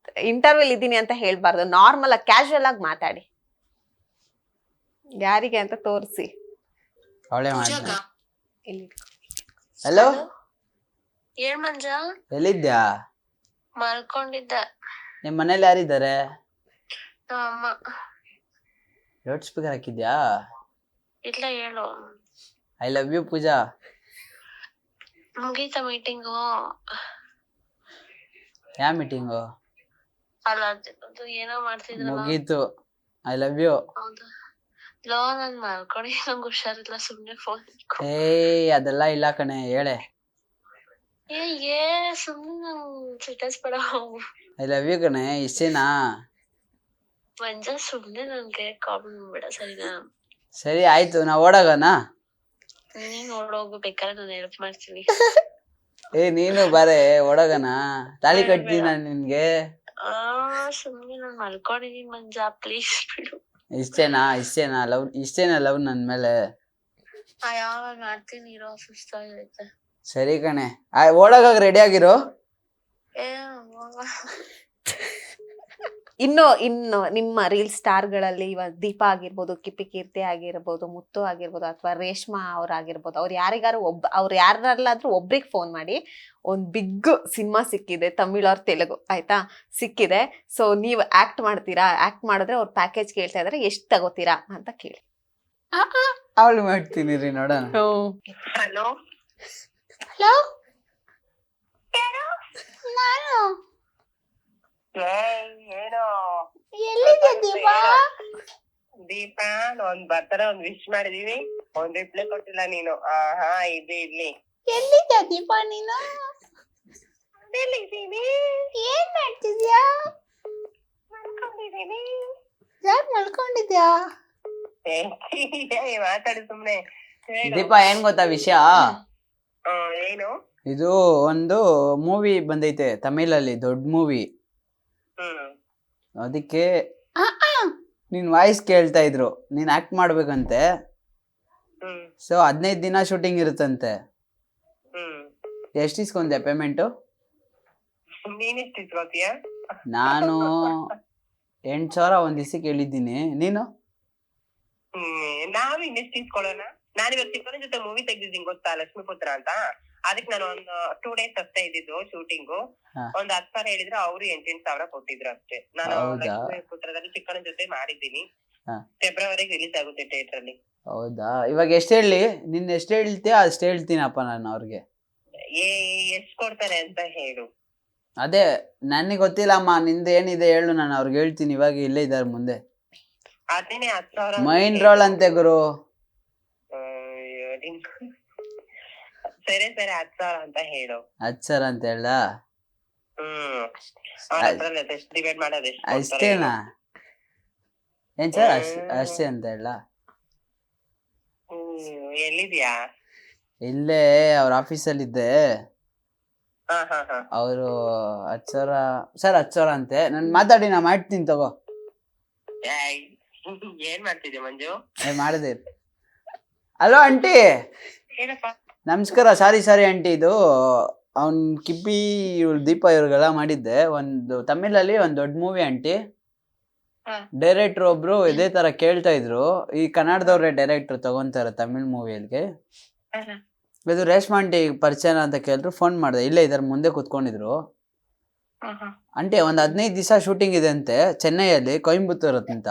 Speaker 1: ಇಂಟರ್ವ್ಯೂ ಇದ್ದೀನಿ ಅಂತ ಹೇಳ್ಬಾರ್ದು, ನಾರ್ಮಲ್ ಆಗಿ ಕ್ಯಾಶುವಲ್ ಆಗಿ ಮಾತಾಡಿ. ಯಾರಿಗೆ ಅಂತ ತೋರಿಸಿ.
Speaker 3: ಅವಳೇ ಮಾಡ್ತೀನಿ.
Speaker 1: ಇಲ್ಲಿ
Speaker 3: ಹಲೋ,
Speaker 4: ಏನ್ ಮಂಜ?
Speaker 3: ಎಲ್ಲಿದ್ಯಾ?
Speaker 4: ಮಲ್ಕೊಂಡಿದ್ದೆ.
Speaker 3: ನಿಮ್ ಮನೇಲಿ ಯಾರಿದ್ದಾರೆ?
Speaker 4: ನಮ್ಮಮ್ಮ.
Speaker 3: ಲೌಡ್ ಸ್ಪೀಕರ್ ಹಾಕಿದ್ಯಾ?
Speaker 4: ಇಲ್ಲ, ಹೇಳು.
Speaker 3: I love you Pooja.
Speaker 4: ಮುಗೀತಾ ಮೀಟಿಂಗು?
Speaker 3: ಯಾವ ಮೀಟಿಂಗು?
Speaker 4: ಅಲ್ಲ, ಅದು ಏನೋ ಮಾಡ್ತಿದ್ರಲ್ಲ.
Speaker 3: ಮುಗೀತು. I love you.
Speaker 4: ಹೌದಾ? ಲೋ, ನಾನ್ ಮಲ್ಕೊಂಡಿ, ನಂಗೆ ಹುಷಾರಿಲ್ಲ, ಸುಮ್ನೆ ಫೋನ್.
Speaker 3: ಅದೆಲ್ಲ ಇಲ್ಲ ಕಣೆ, ಹೇಳೆ.
Speaker 4: ಏ ಸುಮ್ನೆ ನಂಗ್ ಸಿಟ್ಟಿಸ್ಬೇಡ.
Speaker 3: ಐ ಲವ್ ಯು ಕಣೆ, ಇಷ್ಟೇನಾ?
Speaker 4: ಮಂಜ, ಸುಮ್ನೆ ನನ್ಗೆ ಕಾಲ್ ಮಾಡ್ಬೇಡ, ಸರಿನಾ?
Speaker 3: ಸರಿ ಆಯ್ತು, ನಾ ಓಡೋಗಣ.
Speaker 4: ನೀನ್ ಓಡೋಗು, ಬೇಕಾದ್ರೆ ನಾನು ಹೆಲ್ಪ್ ಮಾಡ್ತೀನಿ.
Speaker 3: ನೀನು ಬಾರೆ, ಓಡೋಗಣ. ತಾಳಿ ಕಟ್ತೀನಿ ನಾನು ನಿನ್ಗೆ.
Speaker 4: ಸುಮ್ನೆ ನಾನ್ ಮಲ್ಕೊಂಡಿದೀನಿ ಮಂಜ, ಪ್ಲೀಸ್ ಬಿಡು.
Speaker 3: ಇಷ್ಟೇನಾ ಲವ್ ನನ್ ಮೇಲೆ?
Speaker 4: ಯಾವಾಗ ಮಾಡ್ತೀನಿ ಇರೋ, ಸುಸ್ತಾಗೈತೆ.
Speaker 3: ಸರಿ ಕಣೆ, ಓಡೋಗಾಗ ರೆಡಿ ಆಗಿರೋ.
Speaker 1: ಇನ್ನು ನಿಮ್ಮ ರೀಲ್ ಸ್ಟಾರ್ಗಳಲ್ಲಿ ಇವಾಗ ದೀಪಾ ಆಗಿರ್ಬೋದು, ಕಿಪ್ಪಿ ಕೀರ್ತಿ ಆಗಿರ್ಬೋದು, ಮುತ್ತು ಆಗಿರ್ಬೋದು, ಅಥವಾ ರೇಷ್ಮಾ ಅವ್ರಾಗಿರ್ಬೋದು, ಅವ್ರು ಯಾರಿಗಾರು ಅವ್ರು ಯಾರಲ್ಲಾದ್ರೂ ಒಬ್ರಿಗೆ ಫೋನ್ ಮಾಡಿ, ಒಂದು ಬಿಗ್ ಸಿನಿಮಾ ಸಿಕ್ಕಿದೆ, ತಮಿಳ್ ಅವ್ರ ತೆಲುಗು, ಆಯ್ತಾ, ಸಿಕ್ಕಿದೆ, ಸೊ ನೀವು ಆಕ್ಟ್ ಮಾಡ್ತೀರಾ? ಆಕ್ಟ್ ಮಾಡಿದ್ರೆ ಅವ್ರ ಪ್ಯಾಕೇಜ್ ಕೇಳ್ತಾ ಇದಾರೆ, ಎಷ್ಟು ತಗೋತೀರಾ ಅಂತ ಕೇಳಿ.
Speaker 3: ಅವಳು ಮಾಡ್ತೀನಿ ರೀ, ನೋಡೋಣ.
Speaker 4: ಹಲೋ
Speaker 7: ಹಲೋ, ನಾನು
Speaker 8: ಏನು
Speaker 7: ಎಲ್ಲಿದೆ ದೀಪಾ?
Speaker 8: ದೀಪಾ, ಒಂದ್ ಬರ್ತಾರೆ, ಒಂದ್ ವಿಶ್ ಮಾಡಿದೀವಿ, ಒಂದ್ ರಿಪ್ಲೈ ಕೊಟ್ಟಿಲ್ಲ ನೀನು. ಹಾ ಇಲ್ಲಿ
Speaker 7: ಎಲ್ಲಿದೆ ದೀಪಾ ನೀನು?
Speaker 8: ಎಲ್ಲಿದ್ದೀನಿ?
Speaker 7: ಏನ್ ಮಾಡ್ತಿದ್ಯಾ?
Speaker 8: ಮಲ್ಕೊಂಡಿದೀನಿ.
Speaker 7: ಯಾಕೆ ಮಲ್ಕೊಂಡಿದ್ಯಾ?
Speaker 8: ಮಾತಾಡಿ ಸುಮ್ನೆ.
Speaker 3: ದೀಪಾ, ಏನ್ ಗೊತ್ತಾ ವಿಷಯ?
Speaker 8: ಏನು?
Speaker 3: ಇದು ಒಂದು ಮೂವಿ ಬಂದೈತೆ ತಮಿಳಲ್ಲಿ, ದೊಡ್ಡ ಮೂವಿ. ಅದಕ್ಕೆ ನಿನ್ ವಾಯ್ಸ್ ಕೇಳ್ತಾ ಇದ್ರು, ನೀನ್ ಆಕ್ಟ್ ಮಾಡ್ಬೇಕಂತೆ. ಸೊ 15 ದಿನ ಶೂಟಿಂಗ್ ಇರುತ್ತಂತೆ. ಎಷ್ಟು ಇಸ್ಕೊಂಡೆ ಪೇಮೆಂಟು?
Speaker 8: ನೀನೆಷ್ಟು ಇಸ್ಕೊತೀಯ?
Speaker 3: ನಾನು 8,000 ಒಂದ್ ದಿವಸಕ್ಕೆ ಹೇಳಿದ್ದೀನಿ. ನೀನು?
Speaker 8: ನಾವ್ ಇನ್ನೆಷ್ಟು ಇಸ್ಕೊಳ್ಳೋಣ? ನಾನಿವಾಗ ಚಿಕ್ಕನ ಜೊತೆ ಮೂವಿ ತೆಗ್ದಿದ್ದೀನಿ ಗೊತ್ತಾ, ಲಕ್ಷ್ಮೀಪುತ್ರ ಅಂತ. ಅದಕ್ಕೆ ನಾನು ಒಂದು 2 days ಅಷ್ಟೇ ಇದ್ದಿದ್ದು ಶೂಟಿಂಗು. ಒಂದ್ 10,000 ಹೇಳಿದ್ರೆ ಅವ್ರು 8,000 ಕೊಟ್ಟಿದ್ರು ಅಷ್ಟೇ. ನಾನು ಲಕ್ಷ್ಮೀಪುತ್ರದಲ್ಲಿ ಚಿಕ್ಕನ ಜೊತೆ ಮಾಡಿದ್ದೀನಿ. ಫೆಬ್ರವರಿಗೆ ರಿಲೀಸ್ ಆಗುತ್ತೆ ಥಿಯೇಟರ್ ಅಲ್ಲಿ.
Speaker 3: ಹೌದಾ? ಇವಾಗ ಎಷ್ಟು ಹೇಳಿ? ನಿನ್ ಎಷ್ಟು ಹೇಳ್ತೀಯ ಅಷ್ಟು ಹೇಳ್ತೀನಪ್ಪ ನಾನು ಅವ್ರಿಗೆ.
Speaker 8: ಎಷ್ಟ್ ಕೊಡ್ತಾರೆ ಅಂತ ಹೇಳು.
Speaker 3: ಅದೇ ನನಗೆ ಗೊತ್ತಿಲ್ಲಮ್ಮ, ನಿಂದ ಏನಿದೆ ಹೇಳು, ನಾನು ಅವ್ರಿಗೆ ಹೇಳ್ತೀನಿ. ಇವಾಗ ಇಲ್ಲೇ ಇದ್ದಾರೆ ಮುಂದೆ.
Speaker 8: ಅದೇನೆ 10,000
Speaker 3: ಮೈನ್ ರೋಲ್ ಅಂತೆ ಗುರು.
Speaker 8: ಸರಿ 10,000 ಅಂತ ಹೇಳು.
Speaker 3: 10,000 ಅಂತ ಹೇಳ?
Speaker 8: ಡಿವೈಡ್ ಮಾಡೋದು
Speaker 3: ಅಷ್ಟೇನಾ? ಏನ್ ಸರ್ ಅಷ್ಟೇ ಅಂತ ಹೇಳ?
Speaker 8: ಎಲ್ಲಿದ್ಯಾ?
Speaker 3: ಇಲ್ಲೇ ಅವ್ರ ಆಫೀಸಲ್ಲಿ ಇದ್ದೆ. ಅವರು 10,000 ಸರ್ 10,000 ಅಂತೆ. ನಾನು ಮಾತಾಡಿ ನಾ ಮಾಡ್ತೀನಿ ತಗೋ.
Speaker 8: ಏನ್ ಮಾಡ್ತಿದ್ದೆ ಮಂಜು?
Speaker 3: ಮಾಡಿದೆ. Hello aunty. ನಮಸ್ಕಾರ. ಸಾರಿ ಆಂಟಿ, ಇದು ಅವ್ನ್ ಕಿಪ್ಪಿ ಇವ್ಳು ದೀಪಾ ಇವ್ರಿಗೆಲ್ಲ ಮಾಡಿದ್ದೆ. ಒಂದು ತಮಿಳಲ್ಲಿ ಒಂದು ದೊಡ್ಡ ಮೂವಿ ಆಂಟಿ. ಡೈರೆಕ್ಟರ್ ಒಬ್ರು ಇದೇ ತರ ಕೇಳ್ತಾ ಇದ್ರು. ಈ ಕನ್ನಡದವ್ರೆ ಡೈರೆಕ್ಟರ್ ತಗೊಂತಾರೆ ತಮಿಳ್ ಮೂವಿಯಲ್ಗೆ. ಇದು ರೇಷ್ಮಾ ಆಂಟಿ ಪರಿಚಯ ಅಂತ ಕೇಳಿದ್ರು. ಫೋನ್ ಮಾಡಿದೆ, ಇಲ್ಲೇ ಇದಾರೆ ಮುಂದೆ ಕುತ್ಕೊಂಡಿದ್ರು. ಆಂಟಿ, ಒಂದ್ 15 ದಿವಸ ಶೂಟಿಂಗ್ ಇದೆ ಅಂತೆ ಚೆನ್ನೈಯಲ್ಲಿ, ಕೊಯಂಬತ್ತೂರ್ ಅಂತ.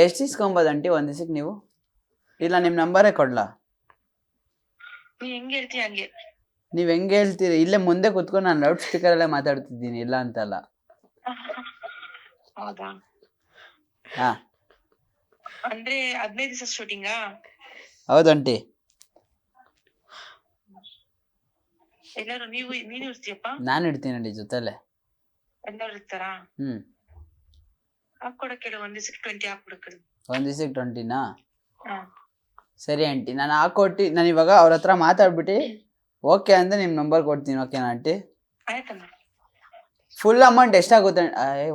Speaker 3: ಎಷ್ಟು ಇಸ್ಕೊಬೋದು ಆಂಟಿ ಒಂದ್ ದಿವಸಕ್ಕೆ ನೀವು? ಇಲ್ಲ ನಿಮ್ ನಂಬರೇ ಕೊಡ್ಲಾ?
Speaker 4: ನೀ ಹೆಂಗ್ ಹೇಳ್ತೀಯ ಹಂಗೆ.
Speaker 3: ನೀವ್ ಹೆಂಗ್ ಹೇಳ್ತೀರಿ? ಇಲ್ಲೇ ಮುಂದೆ ಕುತ್ಕೊಂಡು ನಾನು ಲೌಡ್ ಸ್ಪೀಕರ್ ಅಲ್ಲೇ ಮಾತಾಡ್ತಿದ್ದೀನಿ, ಇಲ್ಲ ಅಂತಲ್ಲ.
Speaker 4: ಹೌದಾ?
Speaker 3: ಹಾ
Speaker 4: ಅಂದ್ರೆ 15 ದಿವಸ ಶೂಟಿಂಗಾ?
Speaker 3: ಹೌದು ಆಂಟಿ.
Speaker 4: ಎಲ್ಲಾರು ನೀನು ಇರ್ತೀಯಪ್ಪ?
Speaker 3: ನಾನು ಇಡ್ತೀನಿ ಆಂಟಿ ಜೊತೆಲೆ.
Speaker 4: ಎಲ್ಲಾರು ಇರ್ತಾರಾ? ಹಾಕೊಡಕ್ಕೆ ಒಂದ್ ದಿವಸಕ್ಕೆ 20 ಹಾಕೊಡಕ್ಕೆ.
Speaker 3: ಒಂದ್ ದಿವಸಕ್ಕೆ 20ನಾ?
Speaker 4: ಹಾ
Speaker 3: ಸರಿ ಆಂಟಿ, ನಾನು ಹಾಕೊಟ್ಟು ನಾನು ಇವಾಗ ಅವ್ರ ಹತ್ರ ಮಾತಾಡ್ಬಿಟ್ಟು ಓಕೆ ಅಂದ್ರೆ ನಿಮ್ ನಂಬರ್ ಕೊಡ್ತೀನಿ. ಓಕೆನಾ ಆಂಟಿ?
Speaker 4: ಆಯ್ತಮ್ಮ.
Speaker 3: ಫುಲ್ ಅಮೌಂಟ್ ಎಷ್ಟಾಗುತ್ತೆ?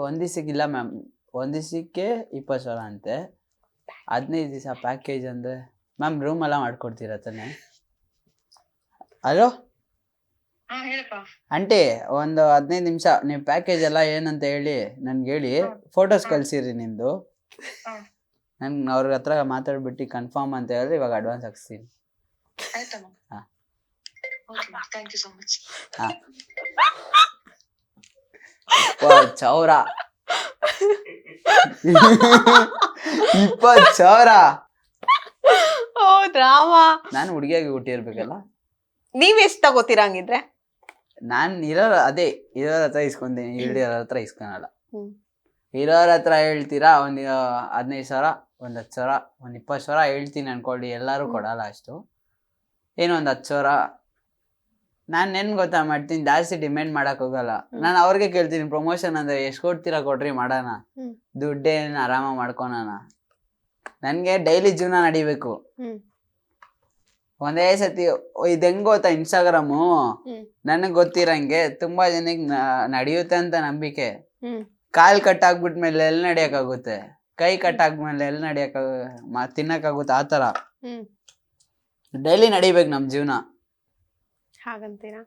Speaker 3: ಒಂದ್ ದಿವಸಕ್ಕೆ ಇಲ್ಲ ಮ್ಯಾಮ್, ಒಂದ್ ದಿವಸಕ್ಕೆ 20,000 ಅಂತೆ. 15 ದಿವಸ ಪ್ಯಾಕೇಜ್ ಅಂದ್ರೆ ಮ್ಯಾಮ್ ರೂಮ್ ಎಲ್ಲ ಮಾಡ್ಕೊಡ್ತೀರಾ ತಾನೆ? ಹಲೋ
Speaker 4: ಹಾ ಹೇಳಪ್ಪ.
Speaker 3: ಆಂಟಿ, ಒಂದು 15 ನಿಮಿಷ ನೀವು ಪ್ಯಾಕೇಜ್ ಎಲ್ಲ ಏನಂತ ಹೇಳಿ ನನ್ಗೆ ಹೇಳಿ, ಫೋಟೋಸ್ ಕಳ್ಸಿರಿ ನಿಮ್ದು. ನನ್ ಅವ್ರ ಹತ್ರ ಮಾತಾಡ್ಬಿಟ್ಟು ಕನ್ಫರ್ಮ್ ಅಂತ ಹೇಳಿದ್ರೆ ಇವಾಗ ಅಡ್ವಾನ್ಸ್ ಹಾಕ್ಸ್ತೀನಿ.
Speaker 4: ಆಯ್ತಮ್ಮ.
Speaker 3: ಹಾ
Speaker 4: ಥ್ಯಾಂಕ್ ಯು ಸೋ ಮಚ್.
Speaker 3: ಹಾ 20,000 20,000.
Speaker 1: ಓ ಡ್ರಾಮ.
Speaker 3: ನಾನು ಹುಡುಗಿಯಾಗಿ ಹುಟ್ಟಿರ್ಬೇಕಲ್ಲ.
Speaker 1: ನೀವ್ ಎಷ್ಟ್ ತಗೋತೀರಾ ಹಂಗಿದ್ರೆ?
Speaker 3: ನಾನ್ ಇರೋರ ಇರೋರ ಹತ್ರ ಇಸ್ಕೊಂತೀನಿ, ಇಲ್ದಿರೋರ ಹತ್ರ ಇಸ್ಕೊಳಲ್ಲ.
Speaker 1: ಹ್ಮ್.
Speaker 3: ಇರೋರ ಹತ್ರ ಹೇಳ್ತೀರಾ ಒಂದ್ 15,000, ಒಂದ್ 10,000, ಒಂದ್ 20,000 ಹೇಳ್ತೀನಿ ಅನ್ಕೊಳ್ಳಿ. ಎಲ್ಲಾರು ಕೊಡಲ್ಲ ಅಷ್ಟು. ಏನೋ ಒಂದ್ 10,000 ನಾನ್ ಏನ್ ಗೊತ್ತಾ ಮಾಡ್ತೀನಿ, ಜಾಸ್ತಿ ಡಿಮ್ಯಾಂಡ್ ಮಾಡಕ್ ಹೋಗಲ್ಲ. ನಾನು ಅವ್ರಿಗೆ ಕೇಳ್ತೀನಿ ಪ್ರಮೋಷನ್ ಅಂದ್ರೆ ಎಷ್ಟ್ ಕೊಡ್ತೀರಾ ಕೊಡ್ರಿ ಮಾಡೋಣ, ದುಡ್ಡೇನ್ ಆರಾಮ ಮಾಡ್ಕೊಳಣ. ನನ್ಗೆ ಡೈಲಿ ಜೀವನ ನಡಿಬೇಕು. ಒಂದೇ ಸತಿ ಇದ್ ಹೆಂಗ್ ಗೊತ್ತಾ, ಇನ್ಸ್ಟಾಗ್ರಾಮು ನನಗ್ ಗೊತ್ತಿರಂಗೆ ತುಂಬಾ ಜನಕ್ಕೆ ನಡೆಯುತ್ತೆ ಅಂತ ನಂಬಿಕೆ. ಕಾಲ್ ಕಟ್ ಆಗ್ಬಿಟ್ಮೇಲೆ ಎಲ್ಲಿ ನಡಿಯಕ್ಕಾಗುತ್ತೆ, ಕೈ ಕಟ್ ಆಗ್ಮೇಲೆ ಎಲ್ಲಿ ತಿನ್ನಕ್ಕಾಗುತ್ತೆ, ಆತರ ಡೈಲಿ ನಡಿಬೇಕು ನಮ್ ಜೀವನ.
Speaker 1: ಹಾಗಂತೀರಾ?